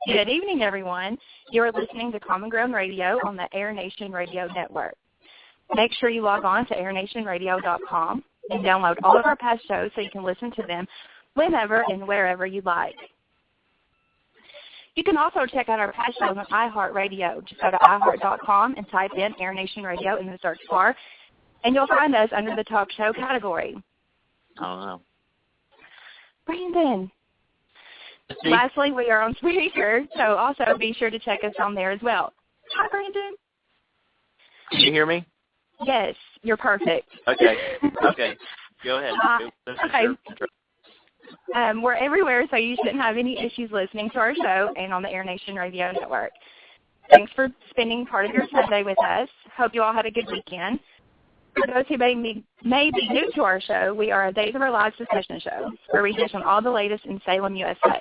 Good evening, everyone. You are listening to Common Ground Radio on the Air Nation Radio Network. Make sure you log on to airnationradio.com and download all of our past shows so you can listen to them whenever and wherever you like. You can also check out our past shows on iHeartRadio. Just go to iHeart.com and type in Air Nation Radio in the search bar, and you'll find us under the talk show category. Oh, no. Brandon. Lastly, we are on Spreaker, so also be sure to check us on there as well. Hi, Brandon. Can you hear me? Yes, you're perfect. Okay. Go ahead. Okay. We're everywhere, so you shouldn't have any issues listening to our show and on the Air Nation Radio Network. Thanks for spending part of your Sunday with us. Hope you all had a good weekend. For those who may be new to our show, we are a Days of Our Lives discussion show where we dish on all the latest in Salem, USA.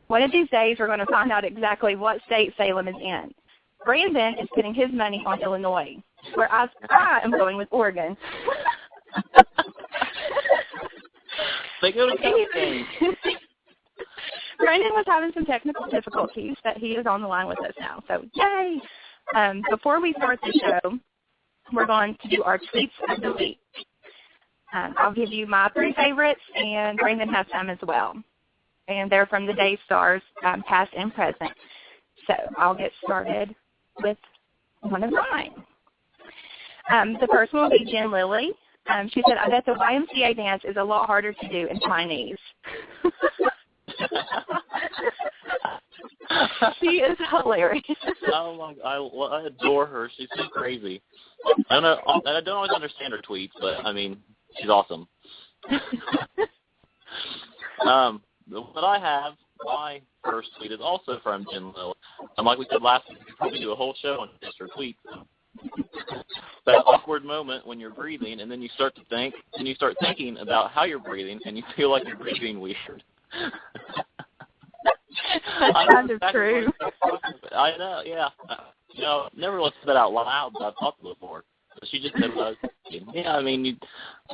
One of these days, we're going to find out exactly what state Salem is in. Brandon is putting his money on Illinois, where I am going with Oregon. They go to things. Brandon was having some technical difficulties, but he is on the line with us now, so yay! Before we start the show, we're going to do our tweets of the week. I'll give you my 3 favorites, and Brandon has some as well. And they're from the day stars, past and present. So I'll get started with one of mine. The first one will be Jen Lilly. She said, I bet the YMCA dance is a lot harder to do in Chinese. She is hilarious. Oh my! I adore her. She's so crazy. I don't always understand her tweets, but I mean, she's awesome. What I have, my first tweet is also from Jen Lilly. And like we said last week, we could probably do a whole show on just her tweets. That awkward moment when you're breathing, and then you start to think, and you start thinking about how you're breathing, and you feel like you're breathing weird. That's kind of true. I know, yeah. Never listened to that out loud, but I've thought it before. But she just said what I was thinking. Yeah, I mean,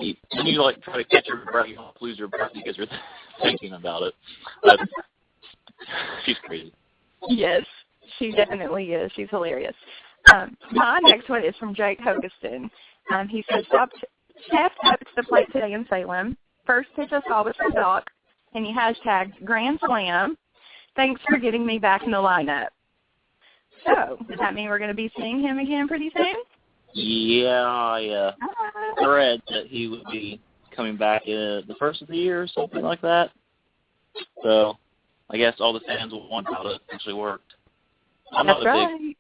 you like try to catch your breath, you don't lose your breath because you're thinking about it. But she's crazy. Yes, she definitely is. She's hilarious. My next one is from Jake Hogeston. He says, Chef up to the plate today in Salem. First pitch I saw was for Doc, and he hashtagged Grand Slam. Thanks for getting me back in the lineup. So, does that mean we're going to be seeing him again pretty soon? Yeah, I read that he would be coming back the first of the year or something like that. So, I guess all the fans will want how it actually worked. I'm That's not a right. big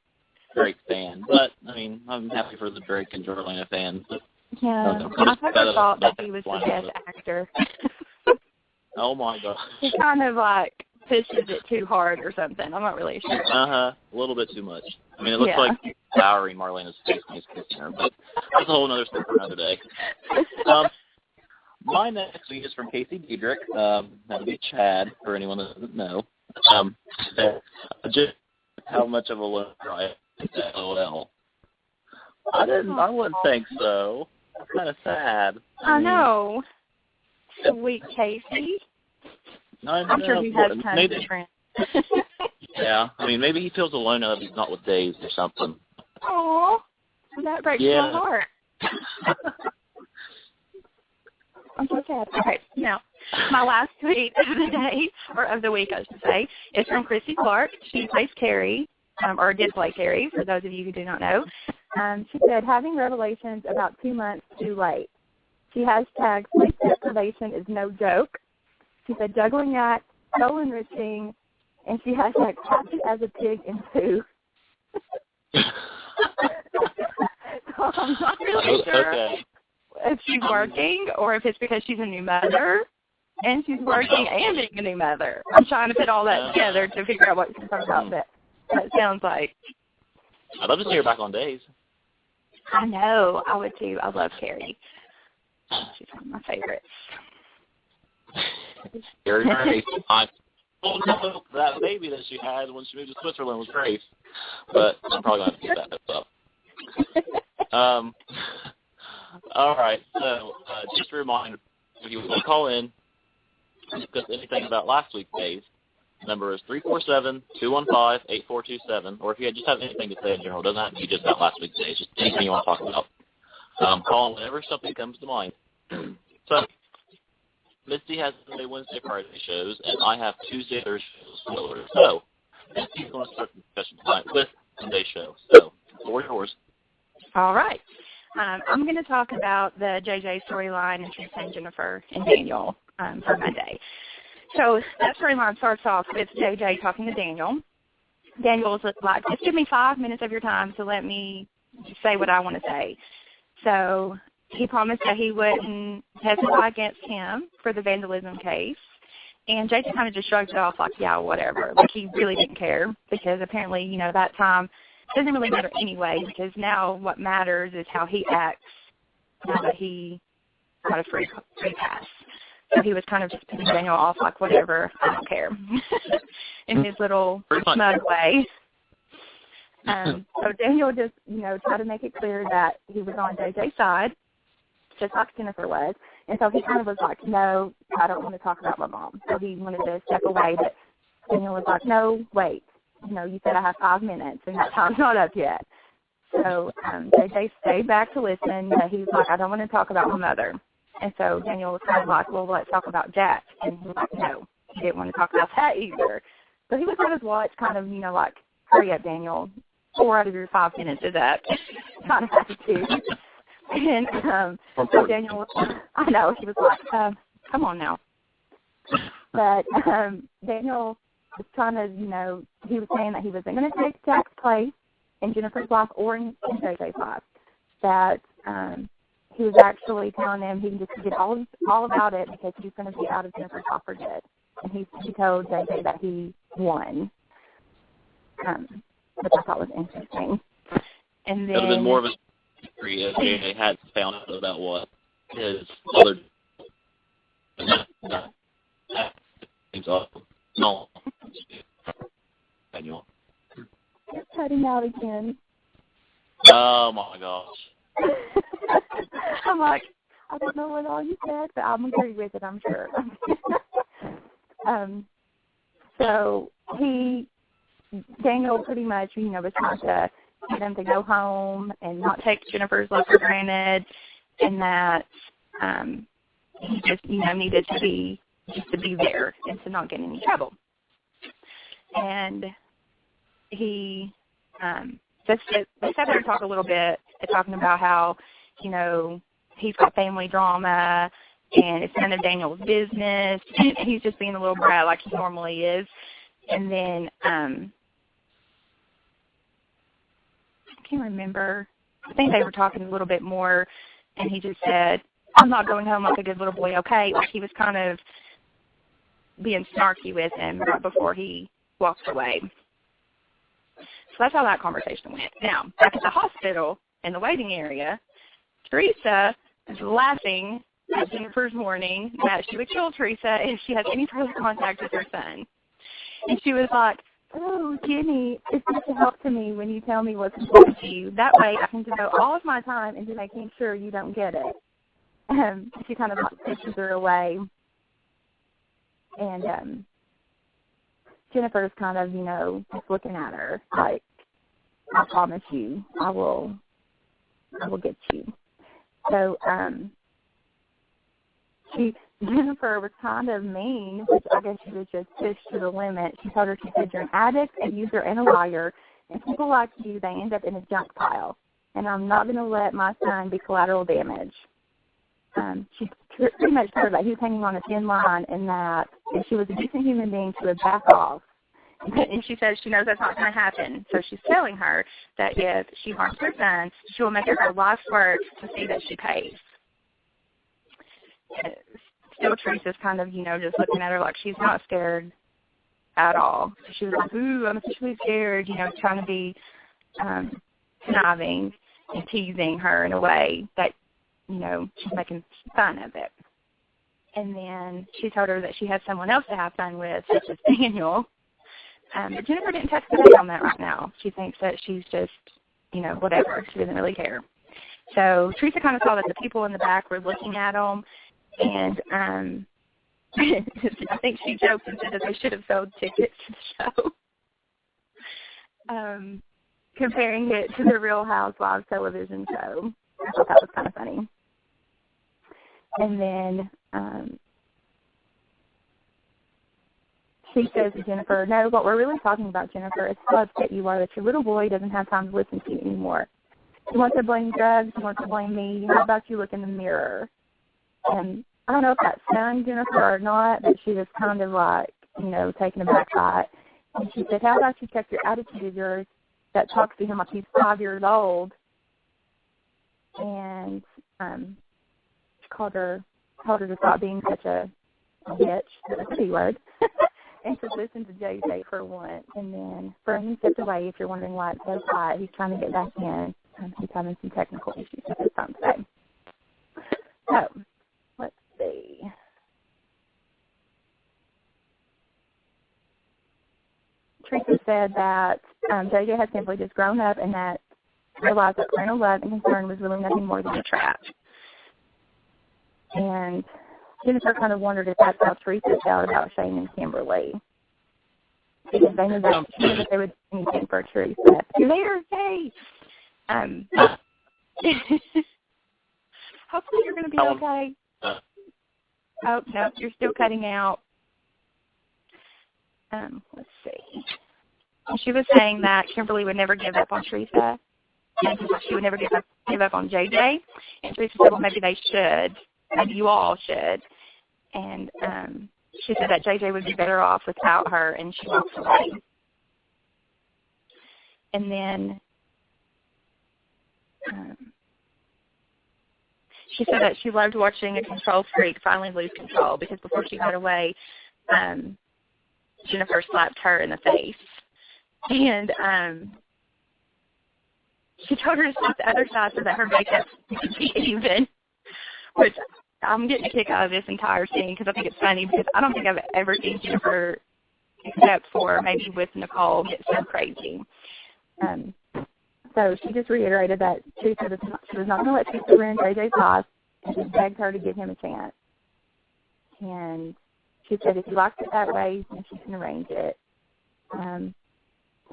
Drake fan, but, I mean, I'm happy for the Drake and Jorlina fans. Yeah, I never thought that he was the best actor. Oh, my God. He kind of, like, pushes it too hard or something. I'm not really sure. A little bit too much. I mean, it looks like he's devouring Marlena's face when he's kissing her, but that's a whole other story for another day. My next tweet is from Casey Diedrich. That'll be Chad, for anyone that doesn't know. Just how much of a low I LOL. I wouldn't think so. It's kind of sad. I know. Sweet Casey. I'm sure he has tons of friends. Yeah, I mean, maybe he feels alone now that he's not with Dave or something. Aw, that breaks my heart. I'm so sad. Okay, now, my last tweet of the day, or of the week, I should say, is from Chrissy Clark. She plays Carrie, or did play Carrie, for those of you who do not know. She said, having revelations about 2 months too late. She hashtagged sleep deprivation is no joke. She said, juggling act, soul enriching, and she hashtagged happy as a pig in poo. So I'm not really sure if she's working or if it's because she's a new mother and she's working and being a new mother. I'm trying to put all that together to figure out what she's talking about, but that sounds like. I'd love to see her back on Days. I know. I would too. I love Carrie. She's one of my favorites. Carrie Grace. That baby that she had when she moved to Switzerland was Grace. But I'm probably going to have to get that up. All right. So just a reminder, if you want to call in, discuss anything about last week's Days, Number is 347-215-8427. Or if you just have anything to say in general, it doesn't have to be just about last week's days, just anything you want to talk about. Call whenever something comes to mind. So, Misty has Sunday, Wednesday, Friday shows, and I have Tuesday, Thursday shows. So, Misty's going to start the discussion tonight with Sunday show. So, the floor is yours. All right. I'm going to talk about the JJ storyline and Teresa and Jennifer and Daniel for Monday. So that storyline starts off with JJ talking to Daniel. Daniel was like, just give me 5 minutes of your time to let me say what I want to say. So he promised that he wouldn't testify against him for the vandalism case. And JJ kind of just shrugged it off like, yeah, whatever. Like he really didn't care because apparently, you know, that time doesn't really matter anyway because now what matters is how he acts now that he got a free pass. So he was kind of just putting Daniel off like, whatever, I don't care, in his little smug way. So Daniel just, you know, tried to make it clear that he was on JJ's side, just like Jennifer was. And so he kind of was like, no, I don't want to talk about my mom. So he wanted to step away, but Daniel was like, no, wait. You know, you said I have 5 minutes, and that time's not up yet. So JJ stayed back to listen, but he was like, I don't want to talk about my mother. And so Daniel was kind of like, well, let's talk about Jack. And he was like, no, he didn't want to talk about that either. So he was on his watch kind of, you know, like, hurry up, Daniel. 4 out of your 5 minutes is up kind of attitude. And so Daniel was, I know, he was like, come on now. But Daniel was trying to, you know, he was saying that he wasn't going to take Jack's place in Jennifer's life or in JJ's life. That he was actually telling him he can just forget all about it because he's going to be out of Jennifer's life for good. And he told JJ that he won, which I thought was interesting. And then, it would have been more of a mystery if JJ had found out about what his other things off. No. Daniel. It's cutting out again. Oh my gosh. I'm like, I don't know what all you said, but I'm agree with it, I'm sure. So Daniel pretty much, you know, was trying to get him to go home and not take Jennifer's love for granted, and that he just, you know, needed to be there and to not get in any trouble. And he they sat there and talked a little bit, talking about how, you know, he's got family drama and it's none of Daniel's business. He's just being a little brat like he normally is. And then I can't remember. I think they were talking a little bit more, and he just said, I'm not going home like a good little boy, okay? Like he was kind of being snarky with him right before he walked away. So that's how that conversation went. Now, back at the hospital in the waiting area, Teresa is laughing at Jennifer's warning that she would kill Teresa if she has any further contact with her son. And she was like, oh, Jenny, it's such a help to me when you tell me what's important to you. That way I can devote all of my time into making sure you don't get it. She kind of pushes her away. And Jennifer's kind of, you know, just looking at her like, I promise you, I will get you. So Jennifer was kind of mean, which I guess she was just pushed to the limit. She told her, she said, you're an addict, a user, and a liar, and people like you, they end up in a junk pile, and I'm not going to let my son be collateral damage. She pretty much told her that he was hanging on a thin line and that if she was a decent human being, she would back off. And she says she knows that's not going to happen. So she's telling her that if she harms her son, she will make it her life's work to see that she pays. Still, Teresa's kind of, you know, just looking at her like she's not scared at all. So she was like, ooh, I'm officially scared, you know, trying to be conniving and teasing her in a way that, you know, she's making fun of it. And then she told her that she has someone else to have fun with, such as Daniel. But Jennifer didn't touch the bait on that right now. She thinks that she's just, you know, whatever. She doesn't really care. So Teresa kind of saw that the people in the back were looking at them, and I think she joked and said that they should have sold tickets to the show. Comparing it to the Real Housewives television show. I thought that was kind of funny. And then she says to Jennifer, no, what we're really talking about, Jennifer, is how upset you are that your little boy doesn't have time to listen to you anymore. You want to blame drugs, you want to blame me, how about you look in the mirror? And I don't know if that stung Jennifer or not, but she was kind of like, taken aback by it. And she said, how about you check your attitude of yours that talks to him like he's 5 years old? And she told her to stop being such a bitch, that's a B-word, and to listen to JJ for once. And then Brandon stepped away. If you're wondering why it's so quiet, he's trying to get back in. He's having some technical issues with his phone today. So, let's see. Teresa said that JJ had simply just grown up and that realized that parental love and concern was really nothing more than a trap. And Jennifer kind of wondered if that's how Teresa felt about Shane and Kimberly. Because they knew that they would do anything for Teresa. You're there, hey! Hopefully you're going to be okay. Oh, no, you're still cutting out. Let's see. She was saying that Kimberly would never give up on Teresa, and she would never give up on JJ. And Teresa said, well, maybe they should. Maybe you all should. And she said that JJ would be better off without her, and she walks away. And then she said that she loved watching a control freak finally lose control, because before she got away, Jennifer slapped her in the face. And she told her to slap the other side so that her makeup would be even, which I'm getting a kick out of this entire scene because I think it's funny, because I don't think I've ever seen Jennifer, except for maybe with Nicole, get so crazy. So she just reiterated that she was not going to let Teresa ruin JJ's life, and just begged her to give him a chance. And she said if he likes it that way, then she can arrange it.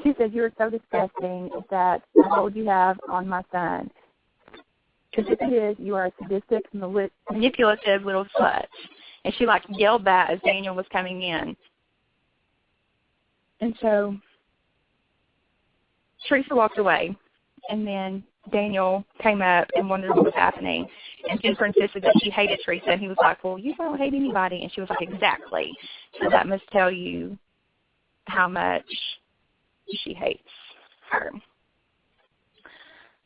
She said, you are so disgusting. Is that the hold you have on my son? Because if it is, you are a sadistic, manipulative little slut. And she, yelled that as Daniel was coming in. And so Teresa walked away, and then Daniel came up and wondered what was happening. And Jennifer insisted that she hated Teresa, and he was like, well, you don't hate anybody. And she was like, exactly. So that must tell you how much she hates her.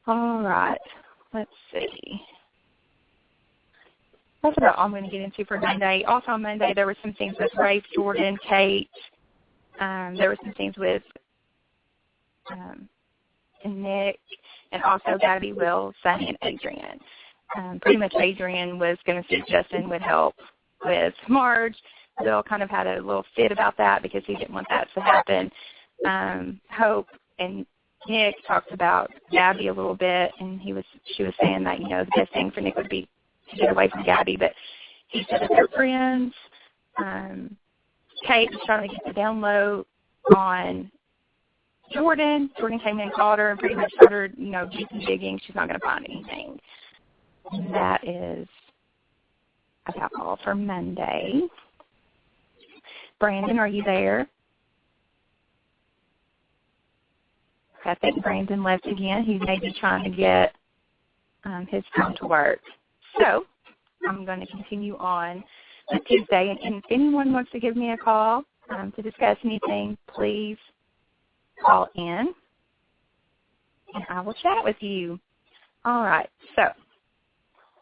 All right. Let's see. That's about all I'm going to get into for Monday. Also on Monday, there were some things with Rafe, Jordan, Kate. There were some things with Nick, and also Gabby, Will, Sunny, and Adrian. Pretty much Adrian was going to see if Justin would help with Marge. Will kind of had a little fit about that because he didn't want that to happen. Hope and Nick talked about Gabby a little bit, and she was saying that, the best thing for Nick would be to get away from Gabby, but he said that they're friends. Kate was trying to get the download on Jordan. Jordan came in and called her and pretty much told her, digging. She's not going to find anything. And that is about all for Monday. Brandon, are you there? I think Brandon left again. He may be trying to get his phone to work. So I'm going to continue on with Tuesday. And if anyone wants to give me a call to discuss anything, please call in, and I will chat with you. All right. So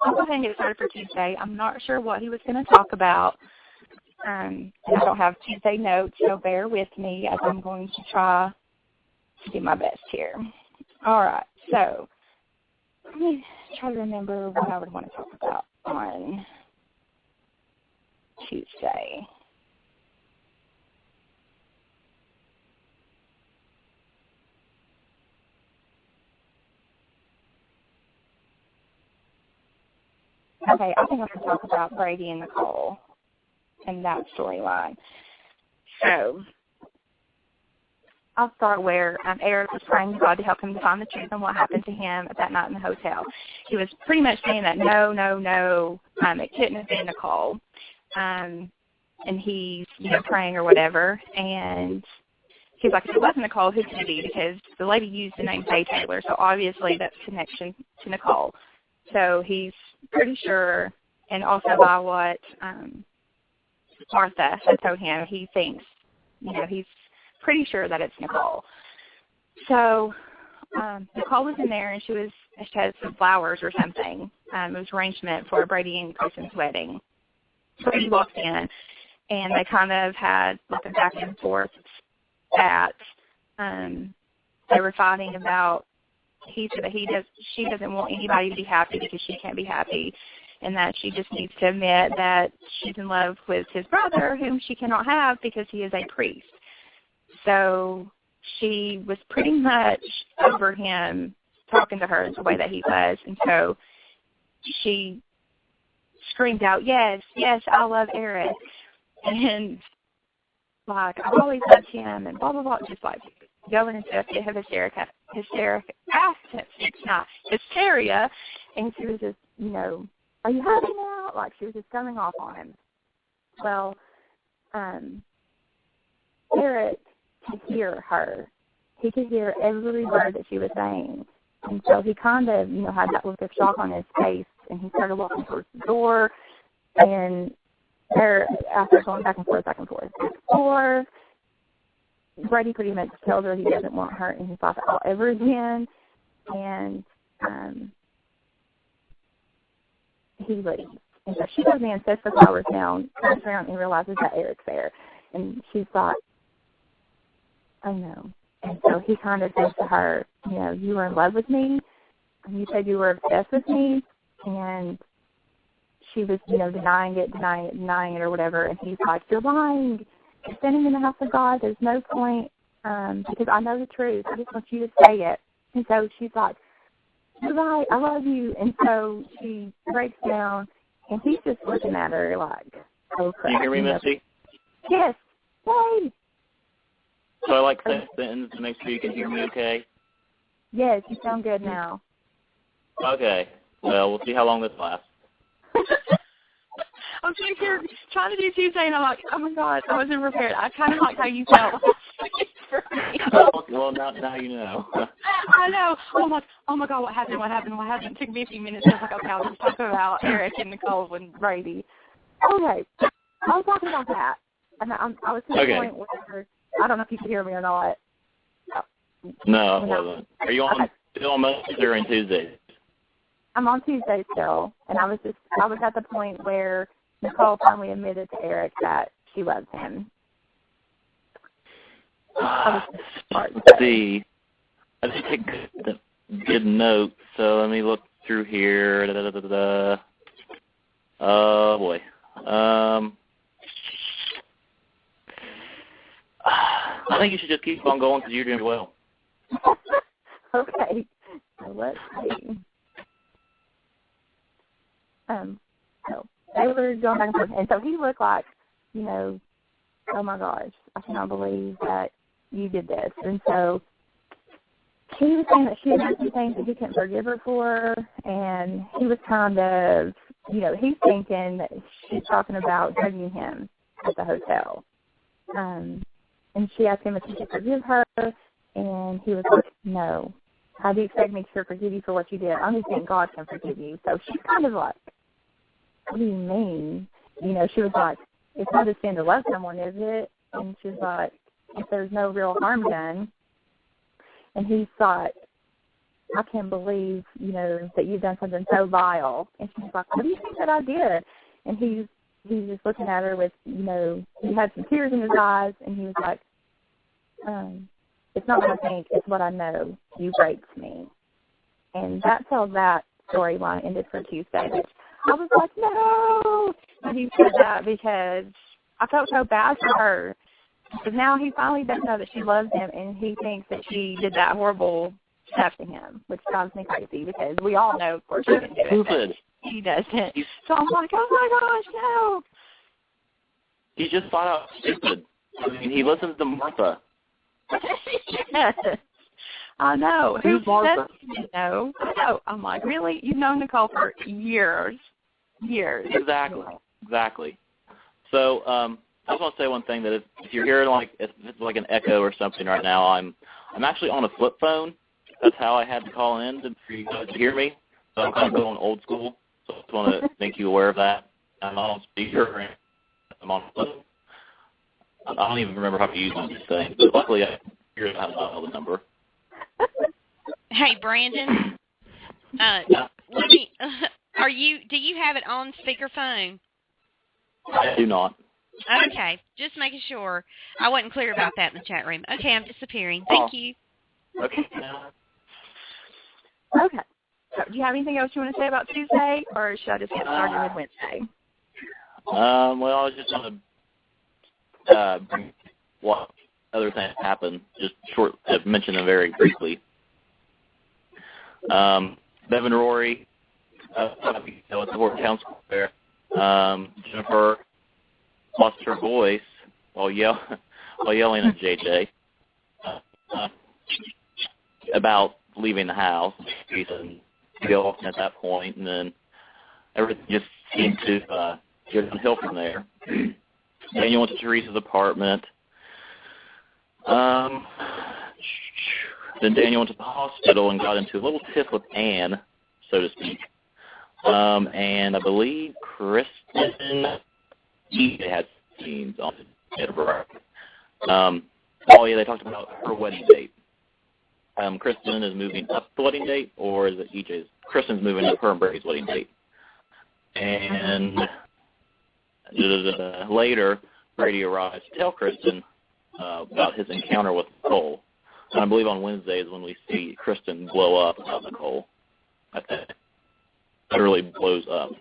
I'll go ahead and get started for Tuesday. I'm not sure what he was going to talk about. And I don't have Tuesday notes, so bear with me as I'm going to try to do my best here. All right, so let me try to remember what I would want to talk about on Tuesday. Okay, I think I'm going to talk about Brady and Nicole. in that storyline. So I'll start where Eric was praying to God to help him to find the truth on what happened to him at that night in the hotel. He was pretty much saying that no, it couldn't have been Nicole. And he's, praying or whatever. And he's like, if it wasn't Nicole, who could it be? Because the lady used the name Faye Taylor, so obviously that's connection to Nicole. So he's pretty sure, and also by what Martha had told him, he thinks, he's pretty sure that it's Nicole. So Nicole was in there, and she had some flowers or something. It was arrangement for Brady and Kristen's wedding. Brady walked in, and they kind of had like a back and forth that they were fighting about. He said that she doesn't want anybody to be happy because she can't be happy, and that she just needs to admit that she's in love with his brother, whom she cannot have because he is a priest. So she was pretty much over him talking to her the way that he was, and so she screamed out, yes, I love Eric, and like, I've always loved him, and blah, blah, blah, just like going into a fit of hysteria, and she was just, are you happy now? Like, she was just coming off on him. Well, Eric could hear her. He could hear every word that she was saying. And so he kind of, had that look of shock on his face, and he started walking towards the door, and after going back and forth, Brady pretty much tells her he doesn't want her in his life ever again, and he leaves. And so she goes in, sets the flowers down, turns around, and realizes that Eric's there. And she's like, oh no. And so he kind of says to her, you were in love with me, and you said you were obsessed with me, and she was, denying it or whatever, and he's like, you're lying. You're standing in the house of God. There's no point, because I know the truth. I just want you to say it. And so she's like, you're right, I love you. And so she breaks down, and he's just looking at her like, oh crap. Can you hear me, Misty? Yes. Yay. So I like that sentence to make sure you can hear me okay? Yes, you sound good now. Okay. Well, we'll see how long this lasts. I'm sitting here trying to do Tuesday, and I'm like, oh my God, I wasn't prepared. I kind of like how you felt. Well, now you know. I know. Oh my God, what happened? It took me a few minutes. I was like, okay, I'll just talk about Eric and Nicole and Brady. Okay, I was talking about that, and I was to the point where I don't know if you can hear me or not. No, I wasn't. Are you still on Mondays or on Tuesdays? I'm on Tuesday still, and I was at the point where Nicole finally admitted to Eric that she loves him. Let's see. I just take good notes, so let me look through here. Oh boy. I think you should just keep on going because you're doing well. Okay. So let's see. So they were going back and forth, and so he looked like, oh my gosh, I cannot believe that you did this. And so he was saying that she had done some things that he couldn't forgive her for, and he was kind of, he's thinking that she's talking about drugging him at the hotel. And she asked him if he could forgive her, and he was like, no. How do you expect me to forgive you for what you did? I only think God can forgive you. So she's kind of like, what do you mean? She was like, it's not a sin to love someone, is it? And she's like, if there's no real harm done. And he's like, I can't believe, that you've done something so vile. And she's like, what do you think that I did? And he's just looking at her with, he had some tears in his eyes, and he was like, it's not what I think, it's what I know. You raped me. And that's how that storyline ended for Tuesday, which I was like, no. And he said that because I felt so bad for her. Because now he finally does know that she loves him, and he thinks that she did that horrible stuff to him, which drives me crazy because we all know, of course, she didn't do it. He doesn't. So I'm like, oh my gosh, no. he's just flat out stupid. I mean, he listens to Martha. Yes. I know. Who's Martha? No. I'm like, really? You've known Nicole for years. Years. Exactly. So I just want to say one thing, that if you're hearing if it's like an echo or something right now, I'm actually on a flip phone. That's how I had to call in for you guys to hear me. So I'm kind of going old school. So I just want to make you aware of that. I'm on speaker and I'm on flip. I don't even remember how to use these things, but luckily I figured out how to dial the number. Hey, Brandon. Yeah. Do you have it on speakerphone? I do not. Okay, just making sure. I wasn't clear about that in the chat room. Okay, I'm disappearing. Thank you. Okay. Okay. So, do you have anything else you want to say about Tuesday, or should I just get started with Wednesday? Well, I was just going to bring what other things happened, just mention them very briefly. Bevan Rory, at the town square, Jennifer lost her voice while yelling at JJ about leaving the house. And go at that point, and then everything just seemed to go downhill from there. Daniel went to Teresa's apartment. Then Daniel went to the hospital and got into a little tiff with Anne, so to speak. And I believe Kristen had scenes on it. They talked about her wedding date. Kristen is moving up the wedding date, or is it EJ's? Kristen's moving up her and Brady's wedding date. And later, Brady arrives to tell Kristen about his encounter with Nicole. And I believe on Wednesday is when we see Kristen blow up about Nicole. That literally blows up.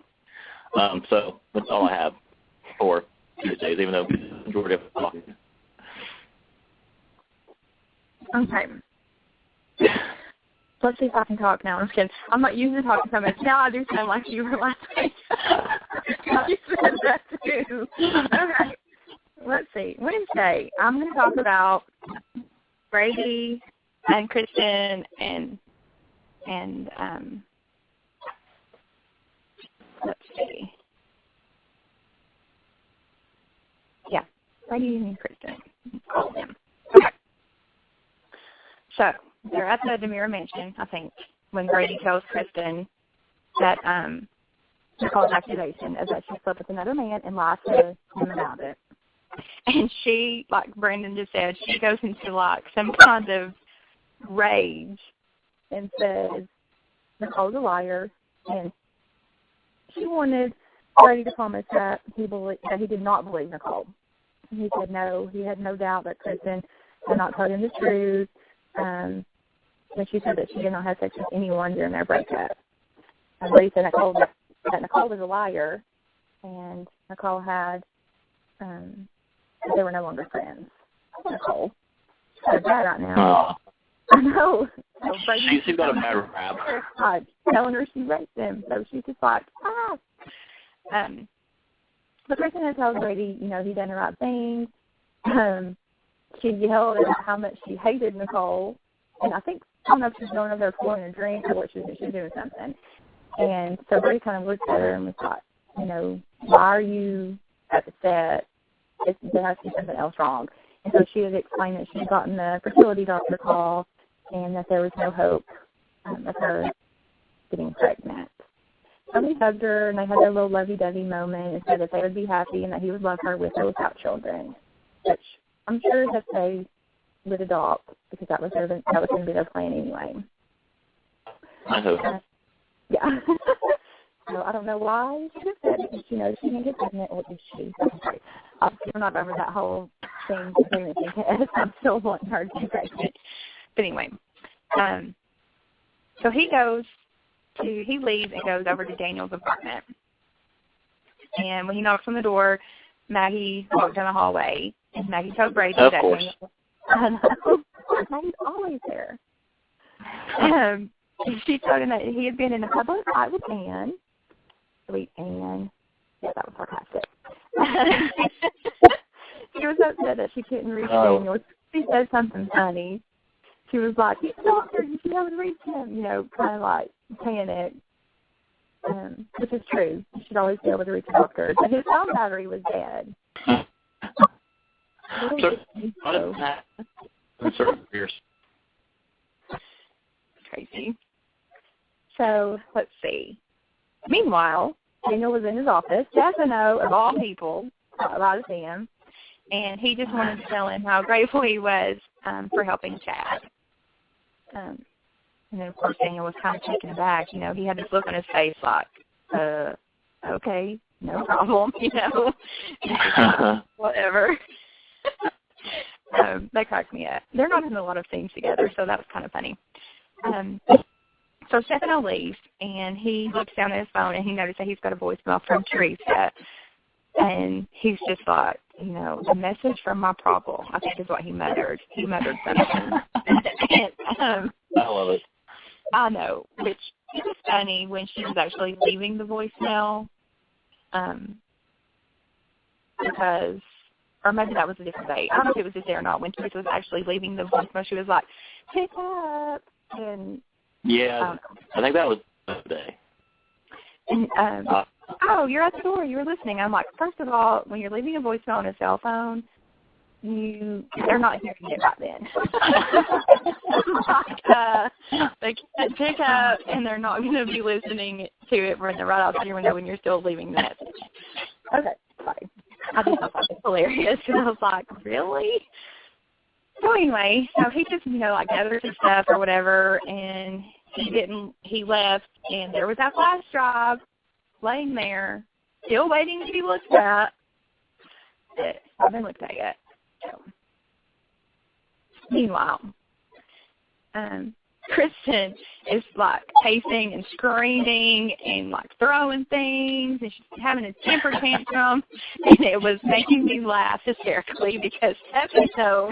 So that's all I have for Tuesdays, even though the majority of it is talking. Okay. Let's see if I can talk now. I'm just kidding. I'm not used to talking so much. Now I do sound like you were last week. You said that too. Okay. Let's see. Wednesday, I'm going to talk about Brady and Kristen and let's see. Yeah, Brady and Kristen. Call them. Okay. So they're at the DeMira Mansion, I think, when Brady tells Kristen that Nicole's accusation is that she slept with another man and lied to him about it. And she, like Brandon just said, she goes into like some kind of rage and says Nicole's a liar, and she wanted Brady to promise that he did not believe Nicole. And he said no, he had no doubt that Kristen had not told him the truth. And she said that she did not have sex with anyone during their breakup. And Brady said that Nicole was a liar, and Nicole had they were no longer friends. Nicole. So bad right now. Oh. I know. So she's got a bad rap. Telling her she raped him, so she's just like, ah. But Kristen had told Brady, he done the right thing. She yelled about how much she hated Nicole, and I don't know if she's going over there pouring a drink or what she's doing something. And so Brady kind of looked at her and was like, why are you upset? There has to be something else wrong. And so she had explained that she had gotten the fertility doctor call and that there was no hope of her getting pregnant. So he hugged her, and they had their little lovey-dovey moment and said that they would be happy and that he would love her with or without children, which I'm sure that they would adopt because that was going to be their plan anyway. I hope. Yeah. So I don't know why she just said it, because she didn't get pregnant, or is she? Obviously, we're not over that whole thing. I'm still wanting her to get pregnant. But anyway, so he leaves and goes over to Daniel's apartment. And when he knocks on the door, Maggie walks down the hallway, and Maggie told Brady that Daniel. I know. Maggie's always there. She told him that he had been in a public fight with Anne. Sweet Anne. Yeah, that was sarcastic. She was upset that she couldn't reach Daniel. She said something funny. She was like, "He's a doctor. You should be able to reach him." You know, kind of like panic. Which is true. You should always be able to reach a doctor. But his phone battery was dead. Crazy. So, let's see. Meanwhile, Daniel was in his office. Stefano, of all people, thought about to see him. And he just wanted to tell him how grateful he was for helping Chad. And then, of course, Daniel was kind of taken aback. You know, he had this look on his face like, okay, no problem, you know. Whatever. That cracked me up. They're not in a lot of scenes together, so that was kind of funny. So Stefano leaves, and he looks down at his phone, and he notices that he's got a voicemail from Teresa. And he's just like, you know, a message from my problem, I think is what he muttered. He muttered something. And, I love it. I know, which is funny when she was actually leaving the voicemail. Because, or maybe that was a different day. I don't know if it was this day or not. When Teresa was actually leaving the voicemail, she was like, pick up. And yeah, I think that was the day. And, oh, you're at the door. You were listening. I'm like, first of all, when you're leaving a voicemail on a cell phone, they're not hearing it right then. They can't pick up, and they're not going to be listening to it when they're right outside your window when you're still leaving the message. Okay, fine. I just thought that was hilarious, and I was like, really? So anyway, so he just, you know, like gathered his stuff or whatever, and he left, and there was that flash drive laying there, still waiting to be looked at. I haven't looked at yet. So. Meanwhile, Kristen is like pacing and screaming and like throwing things, and she's having a temper tantrum, and it was making me laugh hysterically because Stefano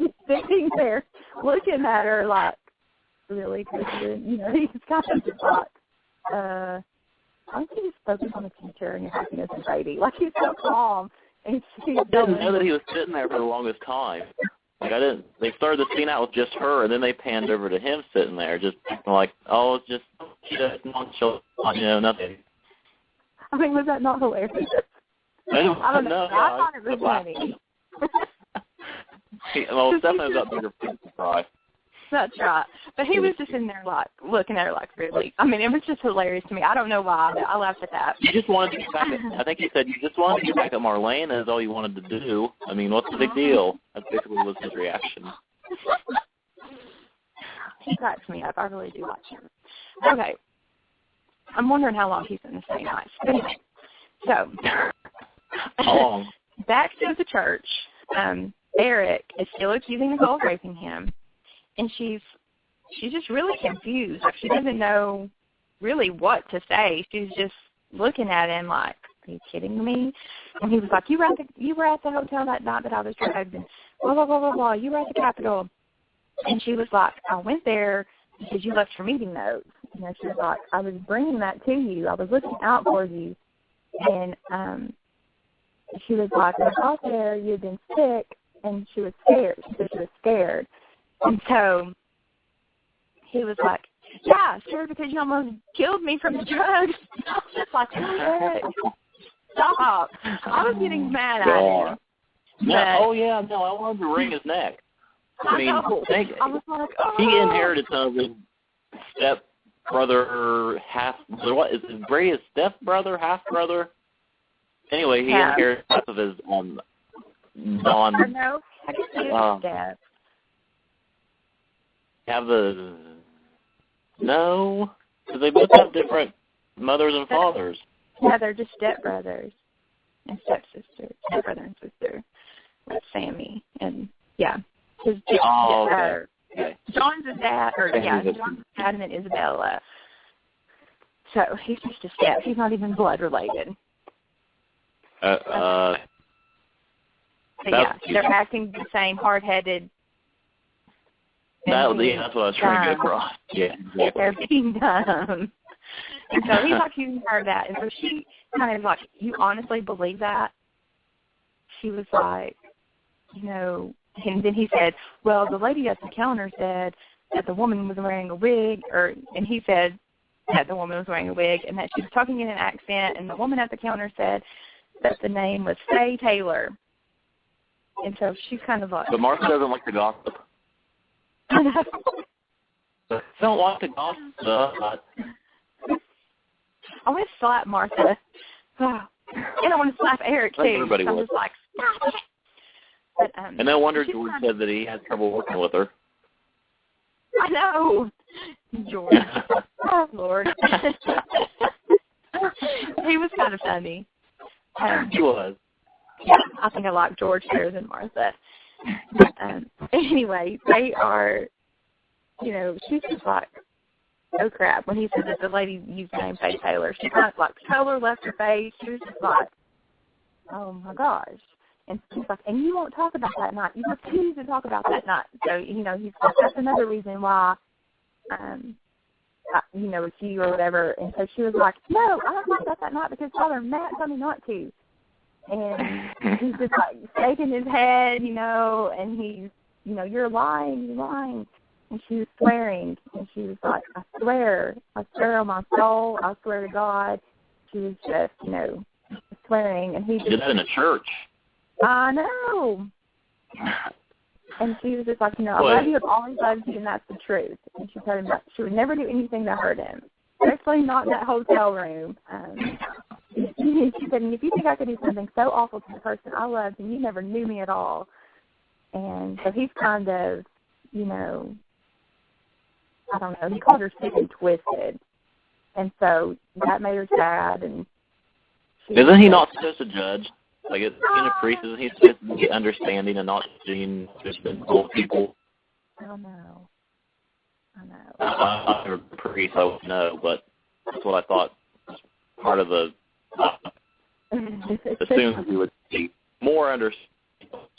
is sitting there looking at her like, really, Kristen? You know, he's kind of just like, why don't you just focus on the future and your happiness and baby? Like, he's so calm. And I didn't know that he was sitting there for the longest time. Like, I didn't. They started the scene out with just her, and then they panned over to him sitting there, just like, oh, it's just, she doesn't nonchalant, you know, nothing. I mean, was that not hilarious? I don't know. I thought it was funny. Well, Stefano's up there to cry. That's right. But he was just in there, like, looking at her like, really. I mean, it was just hilarious to me. I don't know why, but I laughed at that. You just wanted to get back at, I think he said, you just wanted to get back at Marlene, is all you wanted to do. I mean, what's the big deal? That basically was his reaction. He cracks me up. I really do like him. Okay. I'm wondering how long he's going to stay nice. Anyway, so, back to the church. Eric is still accusing Nicole of raping him. And she's just really confused. Like, she doesn't know really what to say. She's just looking at him like, are you kidding me? And he was like, you were at the hotel that night that I was drugged, and blah, blah, blah, blah, blah. You were at the Capitol. And she was like, I went there because you left your meeting notes. You know, she was like, I was bringing that to you. I was looking out for you. And she was like, when I got there, you had been sick, and she was scared. She said she was scared. And so he was like, yeah, sure, because you almost killed me from the drugs. I was just like, stop. I was getting mad at him. No, oh, yeah, no, I wanted to wring his neck. I mean, I was like, he inherited some of his step-brother, half-brother. What, is Bray his step-brother, half-brother? Anyway, he inherited half of his no, I guess he is step. No, because they both have different mothers and fathers. Yeah, they're just stepbrothers and stepsisters, stepbrother and sister, like Sammy, and yeah, his okay. John's his dad, John's his dad, and then Isabella. So he's just a step. He's not even blood related. But yeah, they're acting the same, hard-headed. That's what I was trying to get across. Yeah, exactly. They're being dumb. And so he's accusing her of that. And so she kind of like, you honestly believe that? she was like, and then he said, well, the lady at the counter said that the woman was wearing a wig, and he said that the woman was wearing a wig and that she was talking in an accent, and the woman at the counter said that the name was Faye Taylor. And so she's kind of like... But Martha doesn't like the gossip. I know. I don't like the gossip. I want to slap Martha. And I want to slap Eric, too. Everybody I'm would. just like, stop it. But, And no wonder George said that he had trouble working with her. I know. George. Oh, Lord. He was kind of funny. He was. Yeah, I think I like George better than Martha. But, anyway, they are, she's just like, oh, crap. When he said that the lady used the name Faye Taylor, she kind of, like, color left her face. She was just like, oh, my gosh. And he's like, and you won't talk about that night. You refuse to talk about that night. So, he's like, that's another reason why, it's you or whatever. And so she was like, no, I don't talk about that night because Father Matt told me not to. And he's just like shaking his head, and he's, you're lying. And she was swearing. And she was like, I swear on my soul, I swear to God. She was just, swearing. And he just did that in a church. I know. And she was just like, I love you, I've always loved you, and that's the truth. And she told him that she would never do anything to hurt him, especially not in that hotel room. She said, and if you think I could do something so awful to the person I loved and you never knew me at all. And so he's kind of, I don't know, he called her sick and twisted. And so that made her sad. And isn't he not supposed to judge? Like, being a priest, isn't he supposed to be understanding and not judging just old people? I don't know. I'm not a priest, I wouldn't know, but that's what I thought was part of the... assumed he would be more understanding.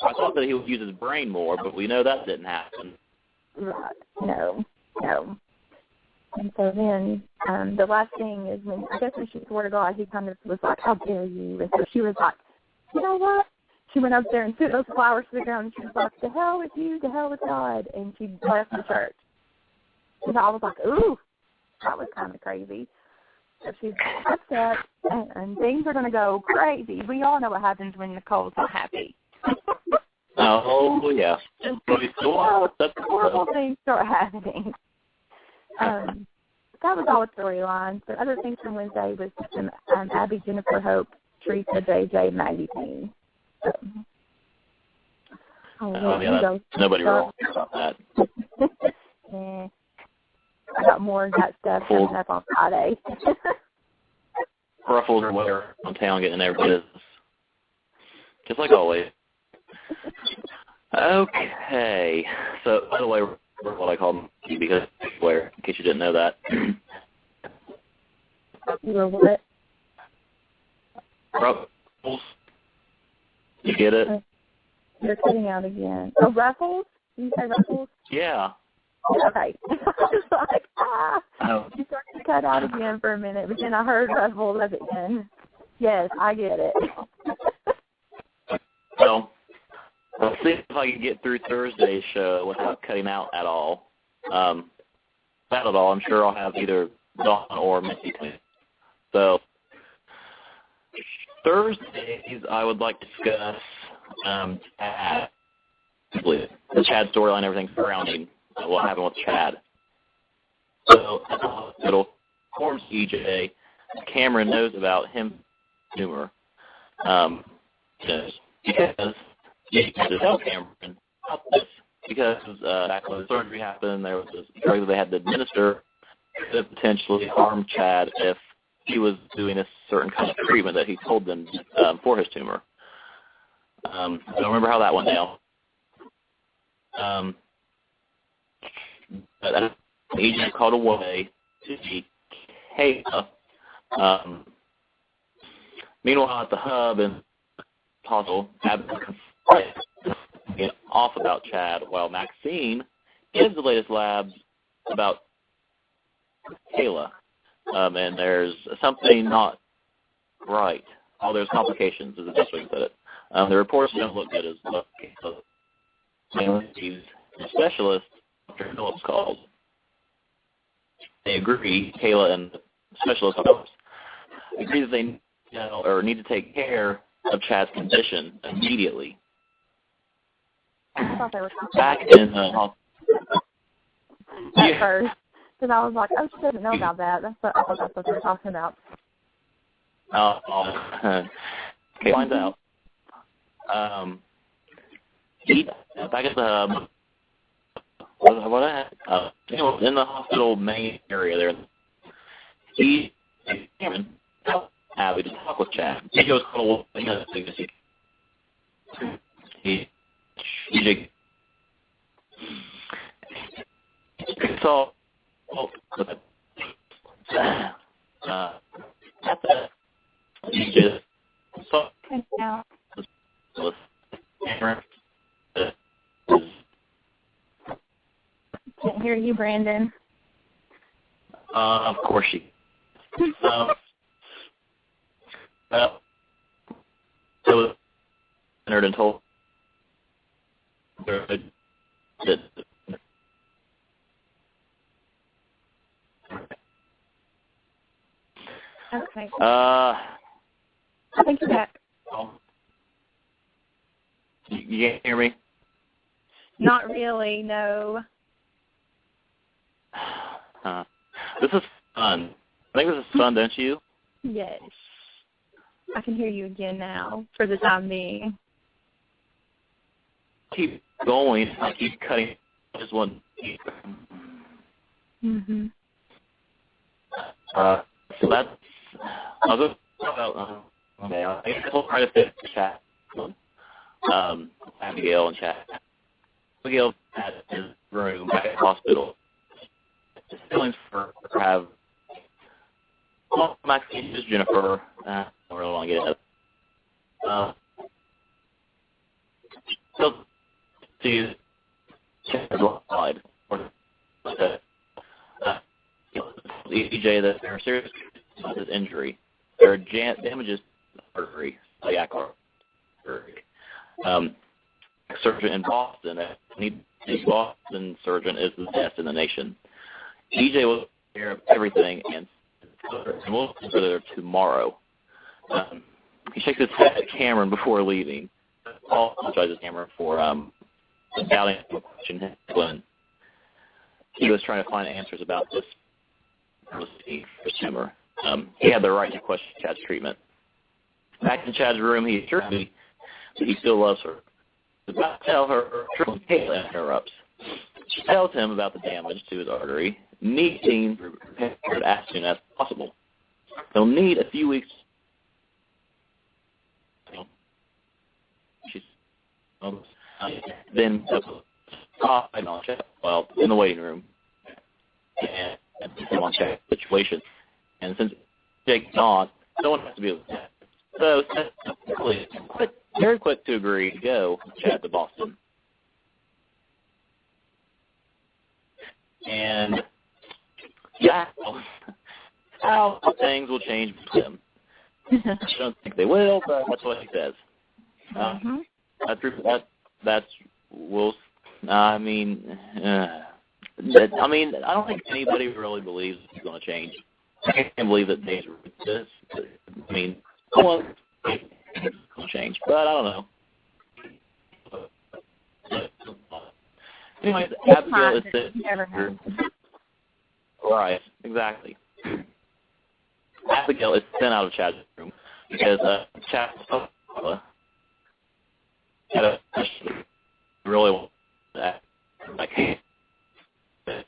I thought that he would use his brain more, but we know that didn't happen. Right. No. And so then the last thing is when she swore to God, he kind of was like, how dare you? And so she was like, you know what? She went up there and threw those flowers to the ground, and she was like, to hell with you, to hell with God. And she left the church. And I was like, ooh, that was kind of crazy. So she's upset, and things are going to go crazy. We all know what happens when Nicole's not happy. Oh, yeah. Horrible things start happening. That was all the storylines. But other things from Wednesday was some Abby, Jennifer Hope, Teresa, JJ, Maggie team. So, nobody wrong about that. Yeah. I got more of that stuff coming up on Friday. Ruffles are way around town getting every business. Just like always. Okay. So, by the way, what I call them, because in case you didn't know that. You were what? Ruffles. You get it? You're cutting out again. Oh, Ruffles? Did you say Ruffles? Yeah. Okay. I was like, You started to cut out again for a minute, but then I heard Ruffles again. Yes, I get it. Well, let's see if I can get through Thursday's show without cutting out at all. Not at all. I'm sure I'll have either Dawn or Misty. So, Thursdays, I would like to discuss Chad. The Chad storyline, everything surrounding what happened with Chad. So, at the hospital, informs EJ, Cameron knows about him tumor. Because he had to tell Cameron about this. Because back when the surgery happened, there was this drug that they had to administer that could potentially harm Chad if he was doing a certain kind of treatment that he told them for his tumor. I don't remember how that went down. But he just called away to see Kayla. Meanwhile, at the hub in hospital, Abby get off about Chad, while Maxine gives the latest labs about Kayla. And there's something not right. Oh, there's complications, is the best way to put it. The reports don't look good as well. He's a specialist, Dr. Phillips called. They agree, Kayla and the specialist agree that they need to take care of Chad's condition immediately. I thought they were back in the hospital. At first, because I was like, oh, she doesn't know about that. I thought that's what they were talking about. Okay, find out. Back at the in the hospital main area there, he Abby to talk with Chad. He goes, he so he just so Now, can't hear you, Brandon. Of course she. So entered and told that. Okay. I think you're back. You can't hear me? Not really, no. This is fun. I think this is fun, don't you? Yes. I can hear you again now, for the time being. Keep going. I keep cutting. Just one. Mhm. So that's. I'll go about. Okay, I guess we'll try to fit the chat. Abigail and chat. Abigail at his room at the hospital. His feelings for her have. Well, actually, just Jennifer. I don't really want to get into it. So, see, Chad's slide. EJ that there are serious injury. There are damages to the artery, cardiac artery. Surgeon in Boston, the Boston surgeon is the best in the nation. EJ will take care of everything, and we'll go there tomorrow. He shakes his head at Cameron before leaving. Paul apologizes to Cameron for doubting the question when he was trying to find answers about this tumor. He had the right to question Chad's treatment. Back in Chad's room, he assures me that he still loves her. He's about to tell her, Kayla interrupts. She tells him about the damage to his artery, needing repaired as soon as possible. He'll need a few weeks. She's then well in the waiting room and on Chad's situation. And since Jake's not, someone has to be with Chad. So very quick to agree to go with Chad to Boston. And yeah, how things will change with him. I don't think they will, but that's what he says. That's will. I mean, I don't think anybody really believes he's going to change. I can't believe that Dave's this. I mean, someone is going to change, but I don't know. Anyways, Abigail is sitting. Right, exactly. Abigail is sent out of Chad's room because Chad had a really want that. Like, that's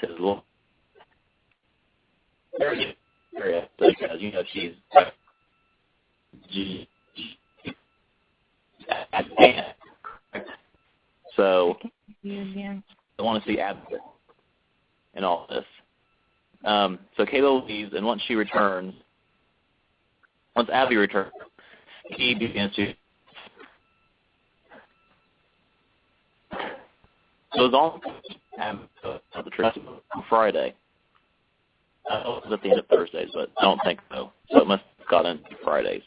his little area because she's so I want to see Abby in all this. So Kayla leaves, and once Abby returns, he begins to goes on the trip on Friday. I thought it was at the end of Thursdays, but I don't think so. So it must have got into Fridays.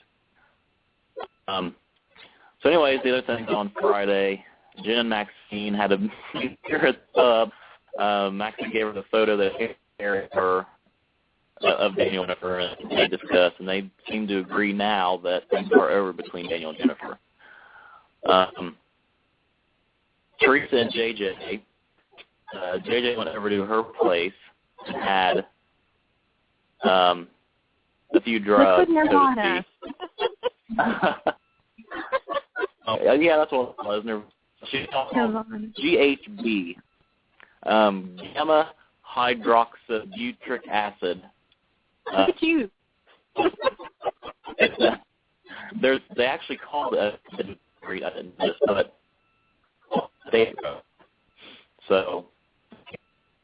So anyways, the other things on Friday, Jen and Maxine had a meeting here at the pub. Maxine gave her the photo that Eric her of Daniel and Jennifer, and they discussed, and they seem to agree now that things are over between Daniel and Jennifer. Teresa and JJ, JJ went over to her place and had a few drugs, so to speak. Yeah, that's what it was. She called GHB, gamma hydroxybutyric acid. Look at you. They actually called it. I didn't know this, but they so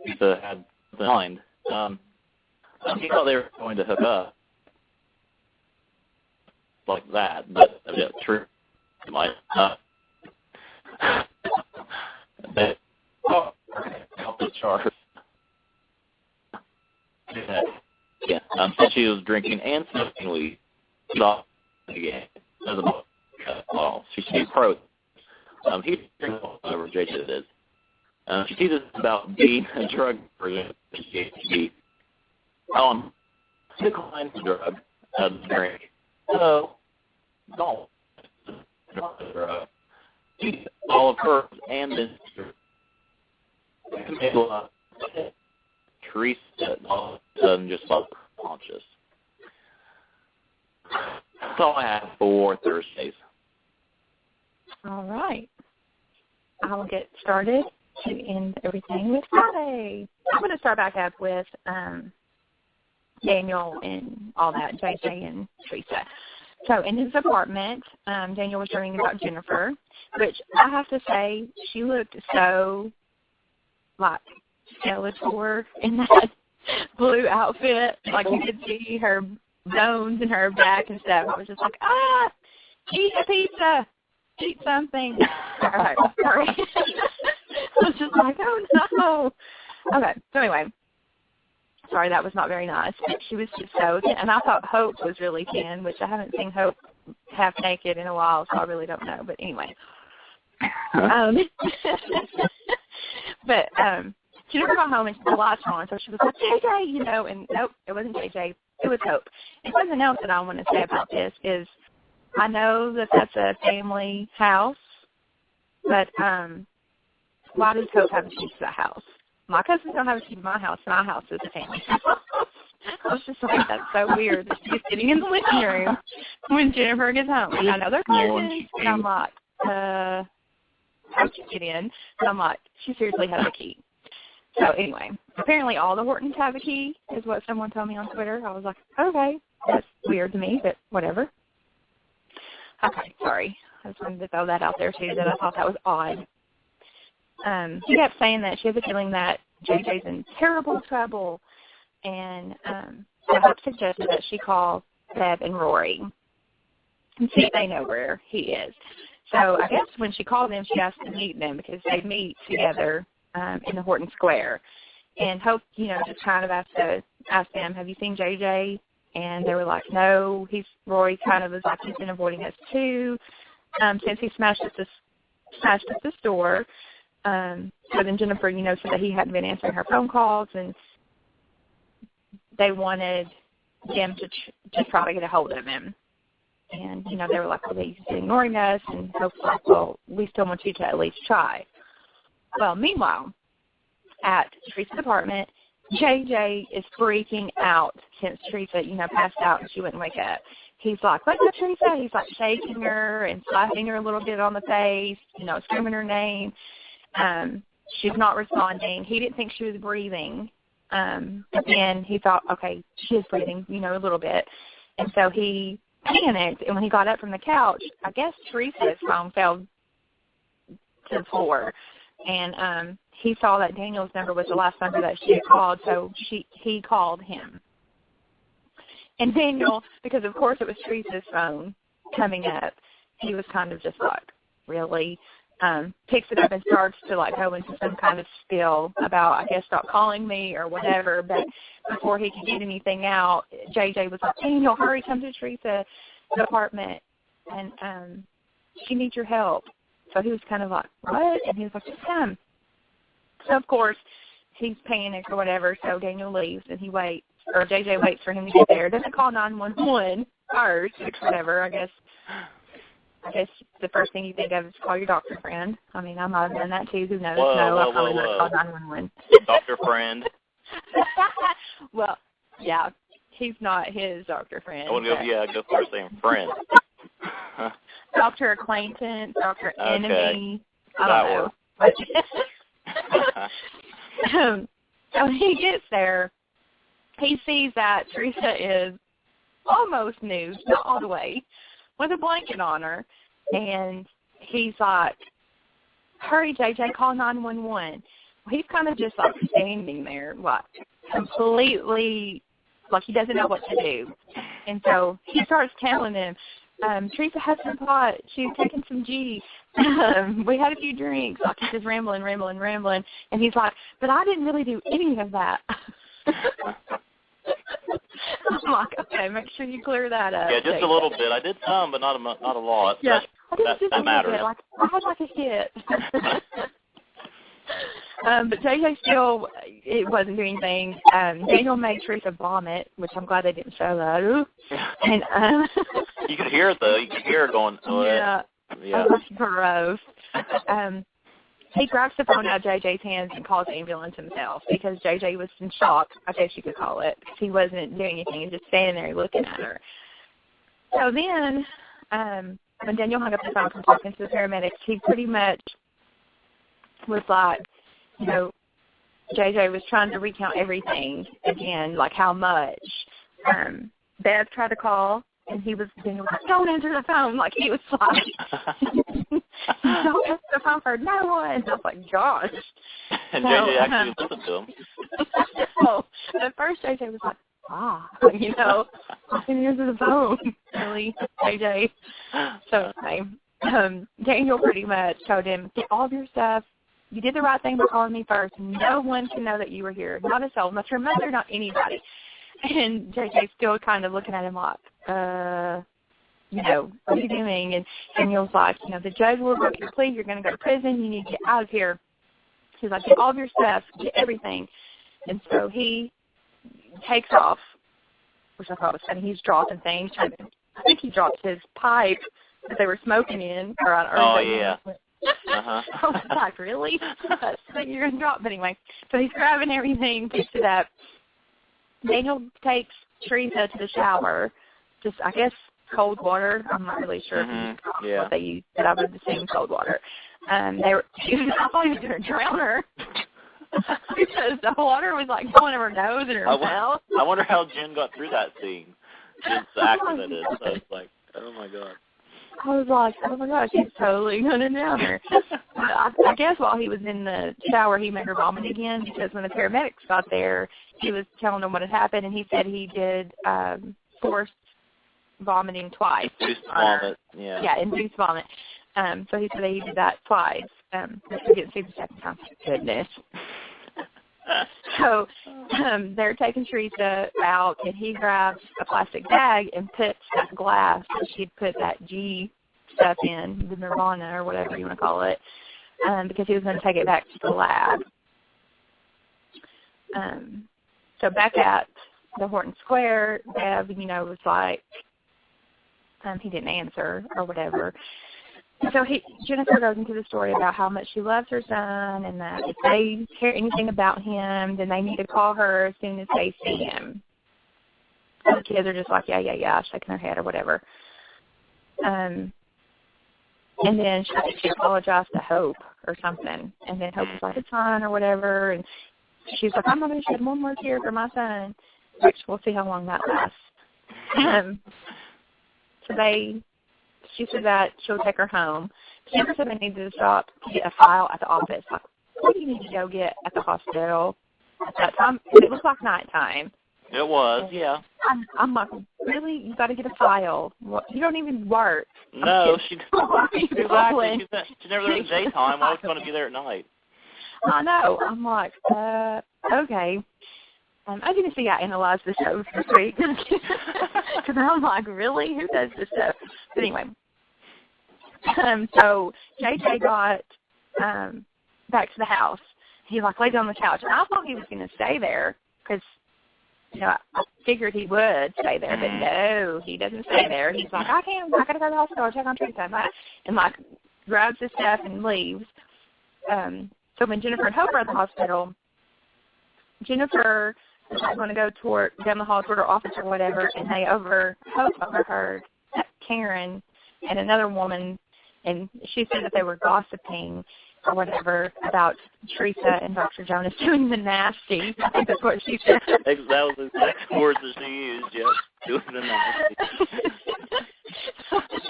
he had the mind. He thought they were going to hook up like that, but yeah, true. Might they off the chart. Yeah, since she was drinking and smoking weed, again, doesn't cut off. She should be pro. He drinks whatever JJ is. She teases about being a drug version of GHB. Decline the drug, drink. So, don't. All of hers and then Teresa all of a sudden just felt conscious. That's all I have for Thursdays. All right. I will get started to end everything with Friday. I'm going to start back up with Daniel and all that, JJ and Teresa. So in his apartment, Daniel was dreaming about Jennifer, which I have to say, she looked so, like, Skeletor in that blue outfit. Like, you could see her bones and her back and stuff. I was just like, eat a pizza. Eat something. All right, sorry. I was just like, oh, no. Okay, so anyway. Sorry, that was not very nice. She was just so thin. And I thought Hope was really thin, which I haven't seen Hope half naked in a while, so I really don't know. But anyway. But Jennifer got home and the lights were on, so she was like, JJ, you know, and nope, it wasn't JJ. It was Hope. And something else that I want to say about this is I know that that's a family house, but why does Hope have a key to that house? My cousins don't have a key to my house. My house is a family house. I was just like, that's so weird that she's sitting in the living room when Jennifer gets home. And I know they're cousins, and I'm like, how'd you get in? And I'm like, she seriously has a key. So anyway, apparently all the Hortons have a key, is what someone told me on Twitter. I was like, okay, that's weird to me, but whatever. Okay, sorry. I just wanted to throw that out there, too, that I thought that was odd. She kept saying that she has a feeling that JJ's in terrible trouble, and so Hope suggested that she call Bev and Rory and see if they know where he is. So I guess when she called them, she asked to meet them because they meet together in the Horton Square. And Hope, you know, just kind of asked them, have you seen JJ? And they were like, no. Rory kind of was like, he's been avoiding us too since he smashed up the store. So then Jennifer, you know, said that he hadn't been answering her phone calls, and they wanted Jim to try to get a hold of him. And, you know, they were like, well, he's ignoring us, and Hope's like, well, we still want you to at least try. Well, meanwhile, at Teresa's apartment, JJ is freaking out since Teresa, you know, passed out and she wouldn't wake up. He's like, wake up, Teresa. He's like shaking her and slapping her a little bit on the face, you know, screaming her name. She's not responding. He didn't think she was breathing. But then he thought, okay, she is breathing, you know, a little bit. And so he panicked. And when he got up from the couch, I guess Teresa's phone fell to the floor. And he saw that Daniel's number was the last number that she had called, so he called him. And Daniel, because of course it was Teresa's phone coming up, he was kind of just like, really? picks it up and starts to, like, go into some kind of spiel about, I guess, stop calling me or whatever. But before he could get anything out, JJ was like, Daniel, hurry, come to Teresa's apartment, and she needs your help. So he was kind of like, what? And he was like, just come. So, of course, he's panicked or whatever, so Daniel leaves, and he waits, or JJ waits for him to get there. Doesn't call 911 first, whatever, I guess the first thing you think of is call your doctor friend. I mean, I might have done that too. Who knows? I probably would have called 911. Doctor friend. Well, yeah, he's not his doctor friend. I want to go first saying friend. Doctor acquaintance, doctor enemy. Okay. I don't know. So he gets there. He sees that Teresa is almost nude, not all the way, with a blanket on her. And he's like, hurry, JJ, call 911. Well, he's kind of just, like, standing there, like, completely, like, he doesn't know what to do. And so he starts telling him, Teresa had some pot. She was taking some G. We had a few drinks. Like, he's just rambling. And he's like, but I didn't really do any of that. I'm like, okay, make sure you clear that up. Yeah, just a little bit. I did some, but not a lot. Yeah, I did just a matters. little bit. Like, I had like a hit. But JJ still, it wasn't doing anything. Daniel made Teresa vomit, which I'm glad they didn't show that. And you could hear it though. You could hear her going. Yeah. Oh, that's gross. He grabs the phone out of JJ's hands and calls the ambulance himself because JJ was in shock, I guess you could call it. He wasn't doing anything. He was just standing there looking at her. So then, when Daniel hung up the phone from talking to the paramedics, he pretty much was like, you know, JJ was trying to recount everything again, like how much. Bev tried to call, and Daniel was like, don't answer the phone. Like, he was like, don't answer the phone for no one. I was like, gosh. And JJ actually listened to him. So, at first JJ was like, you know, I can answer the phone. Really, JJ. So, Daniel pretty much told him, get all of your stuff. You did the right thing by calling me first. No one can know that you were here. Not a soul. Not your mother, not anybody. And JJ's still kind of looking at him like, you know, what are you doing? And Daniel's like, you know, the judge will revoke your plea. You're going to go to prison. You need to get out of here. He's like, get all of your stuff. Get everything. And so he takes off, which I thought was funny. He's dropping things. I think he dropped his pipe that they were smoking in. Yeah. I was like, really? That's what you're going to drop. But anyway, so he's grabbing everything, picks it up. Daniel takes Teresa to the shower, just, I guess, cold water. I'm not really sure what they use, but I would assume cold water. I thought he was going to drown her because the water was, like, going in her nose and her mouth. I wonder how Jen got through that scene. Jen's the actor that is. So it's like, oh, my God. I was like, oh, my gosh, he's totally going to drown her. I guess while he was in the shower, he made her vomit again because when the paramedics got there, he was telling them what had happened, and he said he did forced vomiting twice. Induced vomit, yeah. Yeah, induced vomit. So he said he did that twice. We didn't see the second time. Goodness. So they're taking Teresa out, and he grabs a plastic bag and puts that glass that she'd put that G stuff in, the Nirvana or whatever you want to call it, because he was going to take it back to the lab. So back at the Horton Square, Bev, you know, was like, he didn't answer or whatever. So Jennifer goes into the story about how much she loves her son and that if they care anything about him, then they need to call her as soon as they see him. So the kids are just like, yeah, shaking their head or whatever. And then she apologized to Hope or something. And then Hope was like, it's fine or whatever. And she's like, I'm not going to shed one more tear for my son, which we'll see how long that lasts. She said that she'll take her home. Jennifer said they needed to stop to get a file at the office. Like, what do you need to go get at the hospital at that time? It looked like nighttime. It was, yeah. I'm like, really? You got to get a file. You don't even work. No, she exactly. She's never there in the daytime. Why was she going to be there at night? I know. I'm like, okay. I didn't see I analyzed the show this week because I'm like, really? Who does this stuff? But anyway, so JJ got back to the house. He like laid on the couch, and I thought he was going to stay there because, you know, I figured he would stay there, but no, he doesn't stay there. He's like, I got to go to the hospital, check on Teresa, and like grabs his stuff and leaves. So when Jennifer and Hope were at the hospital, Jennifer was going to go down the hall toward her office or whatever, and Hope overheard Karen and another woman, and she said that they were gossiping or whatever about Teresa and Dr. Jonas doing the nasty. I think that's what she said. That was the exact words that she used, yes, doing the nasty.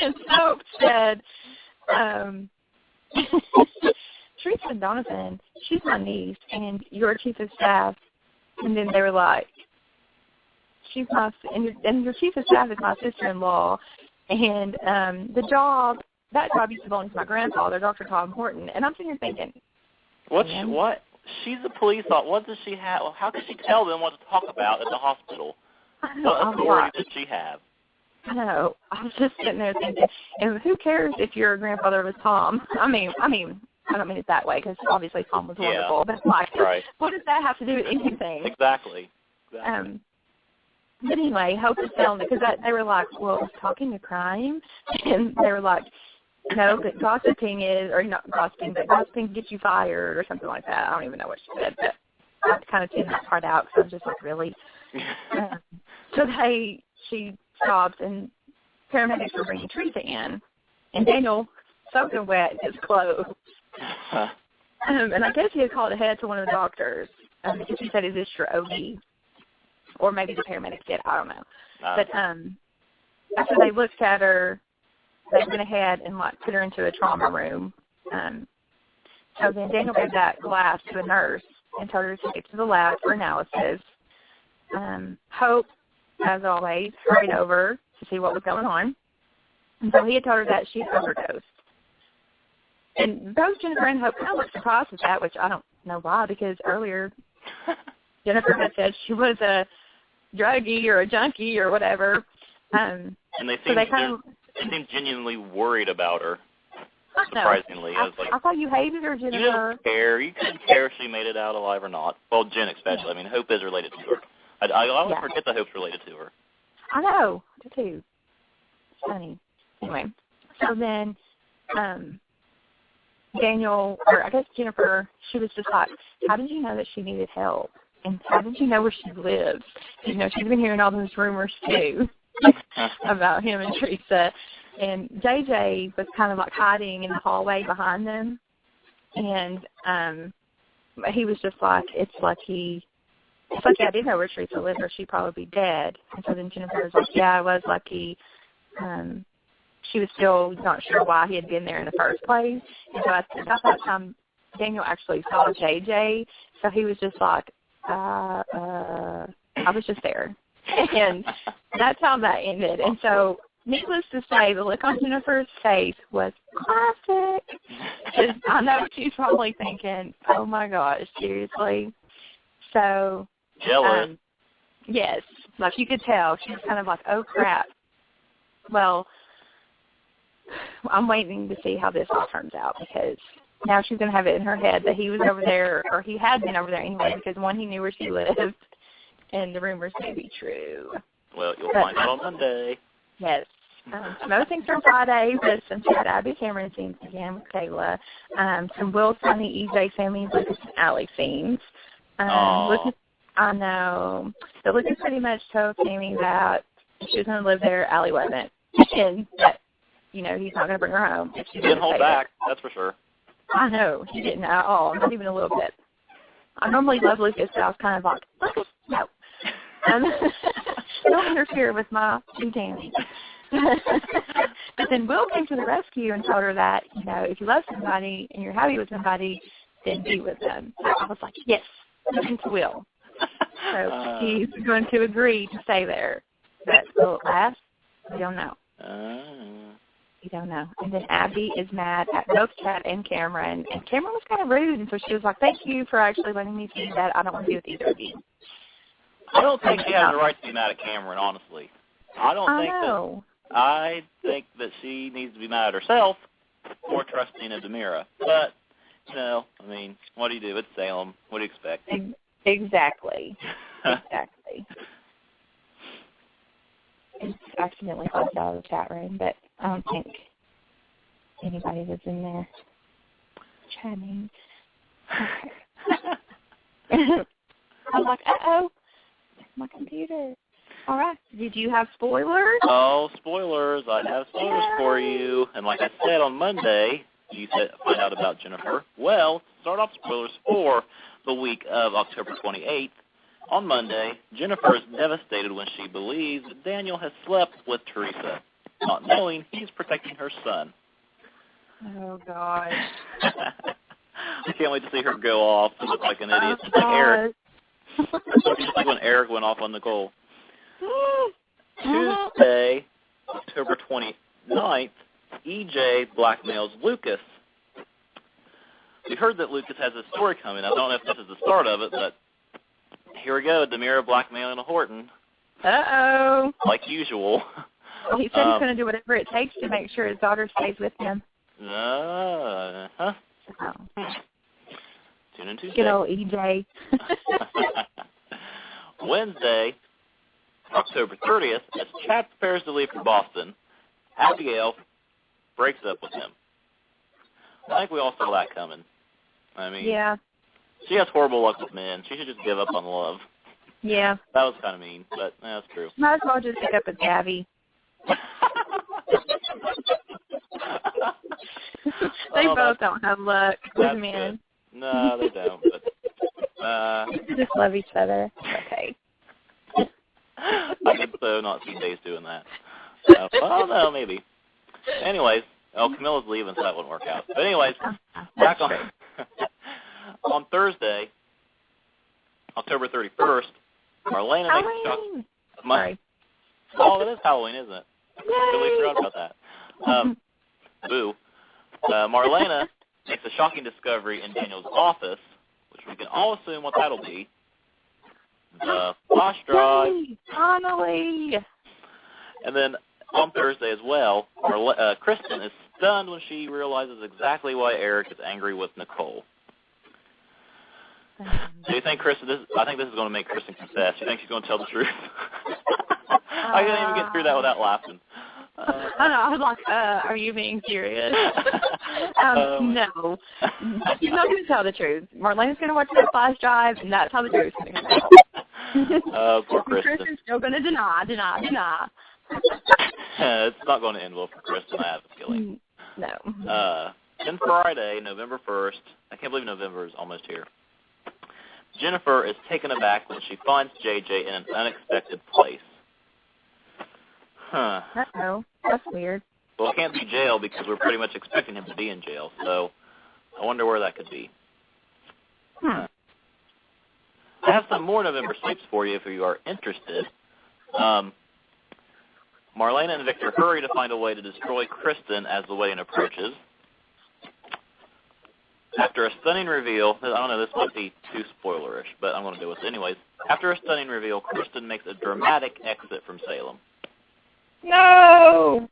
And Hope said, Teresa and Donovan, she's my niece, and your chief of staff. And then they were like, and your chief of staff is my sister-in-law, and that job used to belong to my grandfather, Dr. Tom Horton. And I'm sitting here thinking, what? She's a police officer. What does she have? How can she tell them what to talk about at the hospital? What authority does she have? I know. I was just sitting there thinking, and who cares if your grandfather was Tom? I mean, I don't mean it that way because obviously Tom was wonderful. But like, what does that have to do with anything? Exactly. But anyway, Hope was telling it because they were like, well, is talking a crime? And they were like, no, but gossiping is, or not gossiping, but gossiping gets you fired or something like that. I don't even know what she said, but I kind of tuned that part out because I was just like, really? So she stopped and paramedics were bringing Teresa in, and Daniel, soaking wet in his clothes. And I guess he had called ahead to one of the doctors because he said, is this your OB? Or maybe the paramedics did. I don't know. But after they looked at her, they went ahead and like put her into a trauma room. So then Daniel gave that glass to a nurse and told her to take it to the lab for analysis. Hope, as always, hurried over to see what was going on. And so he had told her that she overdosed. And both Jennifer and Hope kind of looked surprised at that, which I don't know why, because earlier Jennifer had said she was a druggie or a junkie or whatever. And they seemed genuinely worried about her, surprisingly. I thought you hated her, Jennifer. You don't care. You couldn't care if she made it out alive or not. Well, Jen especially. I mean, Hope is related to her. I always forget that Hope's related to her. I know, too. It's funny. Anyway, so then Daniel, or I guess Jennifer, she was just like, how did you know that she needed help? And how did you know where she lives? You know, she's been hearing all those rumors, too, about him and Teresa. And JJ was kind of like hiding in the hallway behind them. And he was just like, it's like I didn't know where Teresa lived, or she'd probably be dead. And so then Jennifer was like, yeah, I was lucky. She was still not sure why he had been there in the first place. And so about that time, Daniel actually saw JJ, so he was just like, I was just there. And that's how that ended. And so, needless to say, the look on Jennifer's face was classic. I know she's probably thinking, oh my gosh, seriously? So, jealous. Yes, like you could tell. She was kind of like, oh crap. Well, I'm waiting to see how this all turns out, because now she's going to have it in her head that he was over there, or he had been over there anyway, because one, he knew where she lived, and the rumors may be true. Well, you'll find out on Monday. Yes. Some other things from Friday was some Chad Abby Cameron scenes again with Kayla, some Will, Sonny, EJ, Sammy, Lucas, and Allie scenes. Lucas, I know. So Lucas pretty much told Sammy that she was going to live there, Allie wasn't, and that, you know, he's not going to bring her home. He didn't hold back, that's for sure. I know, he didn't at all, not even a little bit. I normally love Lucas, but I was kind of like, Lucas, no. Don't interfere with my Danny. But then Will came to the rescue and told her that, you know, if you love somebody and you're happy with somebody, then be with them. So I was like, yes, listen to Will. So he's going to agree to stay there. that will it last? We don't know. Oh. We don't know. And then Abby is mad at both Chad and Cameron. And Cameron was kind of rude, and so she was like, thank you for actually letting me see that. I don't want to be with either of you. I don't think she has the right to be mad at Cameron, honestly. I think that she needs to be mad at herself for trusting in Demira. But, I mean, what do you do? It's Salem. What do you expect? Exactly. Exactly. It's accidentally closed out of the chat room, but I don't think anybody was in there chatting. Okay. I'm like, uh-oh, my computer. All right. Did you have spoilers? Oh, spoilers. I have spoilers for you. And like I said on Monday, you said find out about Jennifer. Well, start off spoilers for the week of October 28th. On Monday, Jennifer is devastated when she believes that Daniel has slept with Teresa, not knowing he's protecting her son. Oh, God. I can't wait to see her go off and look like an idiot. Just like Eric. Just like when Eric went off on Nicole. Tuesday, October 29th, EJ blackmails Lucas. We heard that Lucas has a story coming. I don't know if this is the start of it, but here we go. Demira blackmailing a Horton. Uh-oh. Like usual. Well, he said he's going to do whatever it takes to make sure his daughter stays with him. Uh-huh. Oh. Tune in Tuesday. Good old EJ. Wednesday, October 30th, as Chad prepares to leave for Boston, Abigail breaks up with him. I think we all saw that coming. I mean, yeah. She has horrible luck with men. She should just give up on love. Yeah. That was kind of mean, but that's true. Might as well just pick up with Gabby. They both don't have luck with men. Good. No, they don't. But, just love each other. Okay. I could so not see Days doing that. Well, no, maybe. Anyways, Camilla's leaving, so that wouldn't work out. But anyways, back on Thursday, October 31st, Marlena Halloween. Sorry. Oh, it is Halloween, isn't it? Yay. Totally forgot about that. Boo. Marlena makes a shocking discovery in Daniel's office, which we can all assume what that'll be. The flash drive. Yay, finally. And then on Thursday as well, Kristen is stunned when she realizes exactly why Eric is angry with Nicole. Do you think Kristen? I think this is going to make Kristen confess. You think she's going to tell the truth? I couldn't even get through that without laughing. I know. I was like, are you being serious? No. She's not going to tell the truth. Marlene's going to watch that flash drive, and that's how the truth's going to come out. Poor Kristen. Kristen's still going to deny. It's not going to end well for Kristen, I have a feeling. No. Then Friday, November 1st, I can't believe November is almost here. Jennifer is taken aback when she finds JJ in an unexpected place. Huh. Uh-oh. That's weird. Well, it can't be jail because we're pretty much expecting him to be in jail, so I wonder where that could be. I have some more November sleeps for you if you are interested. Marlena and Victor hurry to find a way to destroy Kristen as the wedding approaches. After a stunning reveal, I don't know, this might be too spoilerish, but I'm going to go with it anyways. After a stunning reveal, Kristen makes a dramatic exit from Salem. No!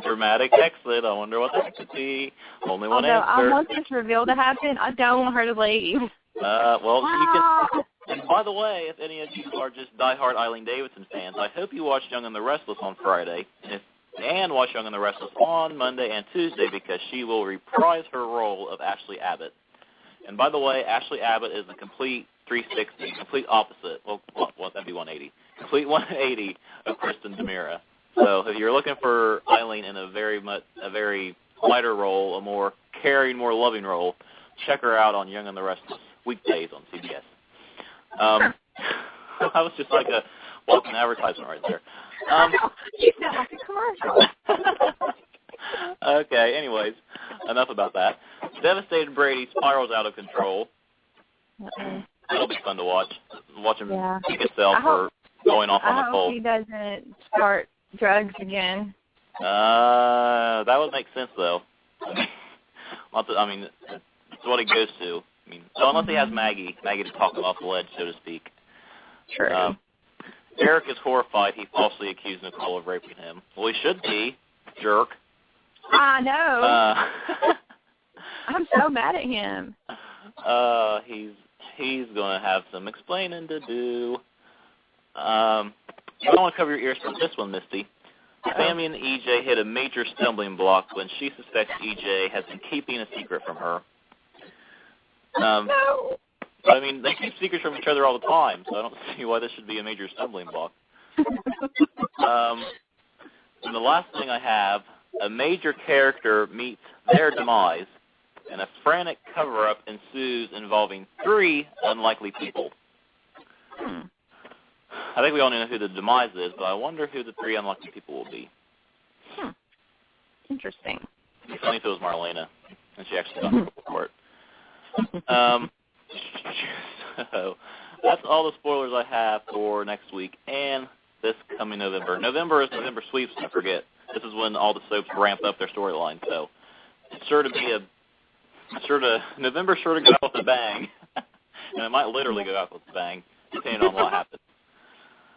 Dramatic exit. I wonder what that could be. Only one answer. I want this reveal to happen. I don't want her to leave. Well, you can. And by the way, if any of you are just diehard Eileen Davidson fans, I hope you watch Young and the Restless on Friday, and watch Young and the Restless on Monday and Tuesday because she will reprise her role of Ashley Abbott. And by the way, Ashley Abbott is the complete 360, complete opposite. Well, that'd be 180. Complete 180 of Kristen Demira. So if you're looking for Eileen in a very lighter role, a more caring, more loving role, check her out on Young and the Restless weekdays on CBS. That was just like a walking advertisement right there. You sound like a commercial. Okay, anyways, enough about that. Devastated Brady spirals out of control. It'll be fun to watch. Watch him pick himself or going off on the cold. I hope he doesn't start drugs again. That would make sense, though. I mean, it's what he goes to. I mean, so unless he has Maggie to talk him off the ledge, so to speak. True. Eric is horrified. He falsely accused Nicole of raping him. Well, he should be. Jerk. I know. I'm so mad at him. He's going to have some explaining to do. I don't want to cover your ears for this one, Misty. Sammy and EJ hit a major stumbling block when she suspects EJ has been keeping a secret from her. No. But, I mean, they keep secrets from each other all the time, so I don't see why this should be a major stumbling block. And the last thing I have, a major character meets their demise, and a frantic cover-up ensues involving 3 unlikely people. I think we all know who the demise is, but I wonder who the 3 unlikely people will be. Interesting. It'd be funny if it was Marlena, and she actually got the report. So that's all the spoilers I have for next week and this coming November. November is November Sweeps, don't forget. This is when all the soaps ramp up their storyline, so it's sure to be November's sure to go out with a bang. And it might literally go out with a bang, depending on what happens.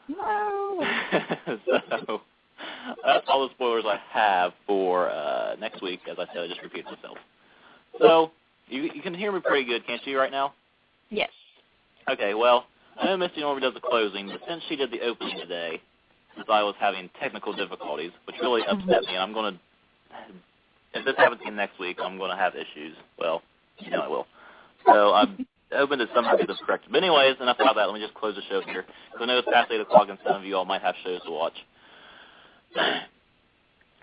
No. So that's all the spoilers I have for next week. As I said, I just repeated myself. So you can hear me pretty good, can't you, right now? Yes. Okay, well, I know Misty normally does the closing, but since she did the opening today, since I was having technical difficulties, which really upset me, and I'm going to, if this happens again next week, I'm going to have issues. Well, you know I will. So I'm hoping to somehow get this corrected. But anyways, enough about that. Let me just close the show here, because I know it's past 8 o'clock and some of you all might have shows to watch.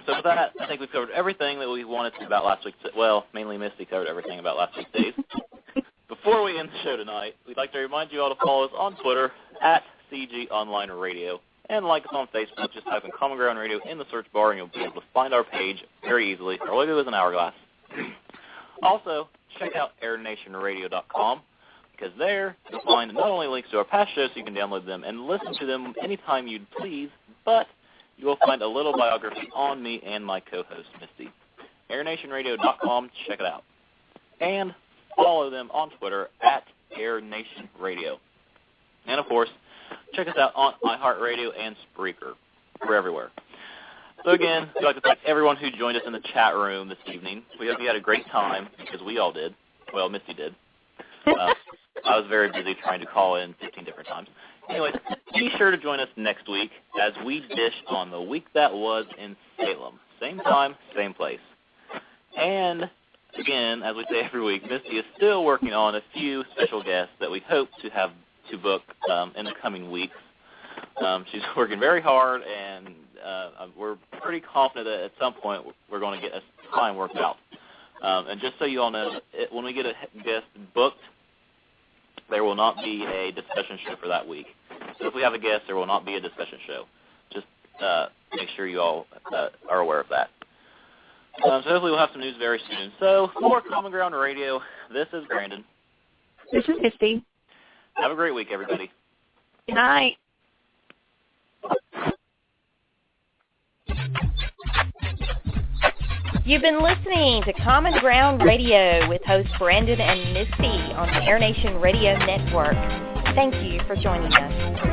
So with that, I think we've covered everything that we wanted to about last week's, well, mainly Misty covered everything about last week's days. Before we end the show tonight, we'd like to remind you all to follow us on Twitter at CG Online Radio and like us on Facebook. Just type in Common Ground Radio in the search bar and you'll be able to find our page very easily. Our logo is an hourglass. Also, check out airnationradio.com because there you'll find not only links to our past shows so you can download them and listen to them anytime you'd please, but you will find a little biography on me and my co-host, Misty. airnationradio.com, check it out. And follow them on Twitter at airnationradio. And, of course, check us out on iHeartRadio and Spreaker. We're everywhere. So, again, we'd like to thank everyone who joined us in the chat room this evening. We hope you had a great time, because we all did. Well, Misty did. I was very busy trying to call in 15 different times. Anyways, be sure to join us next week as we dish on the week that was in Salem. Same time, same place. And, again, as we say every week, Misty is still working on a few special guests that we hope to have to book in the coming weeks. She's working very hard, and we're pretty confident that at some point we're going to get a time worked out. And just so you all know, when we get a guest booked, there will not be a discussion show for that week. So if we have a guest, there will not be a discussion show. Just make sure you all are aware of that. So hopefully we'll have some news very soon. So for Common Ground Radio, this is Brandon. This is Misty. Have a great week, everybody. Good night. You've been listening to Common Ground Radio with hosts Brandon and Misty on the Air Nation Radio Network. Thank you for joining us.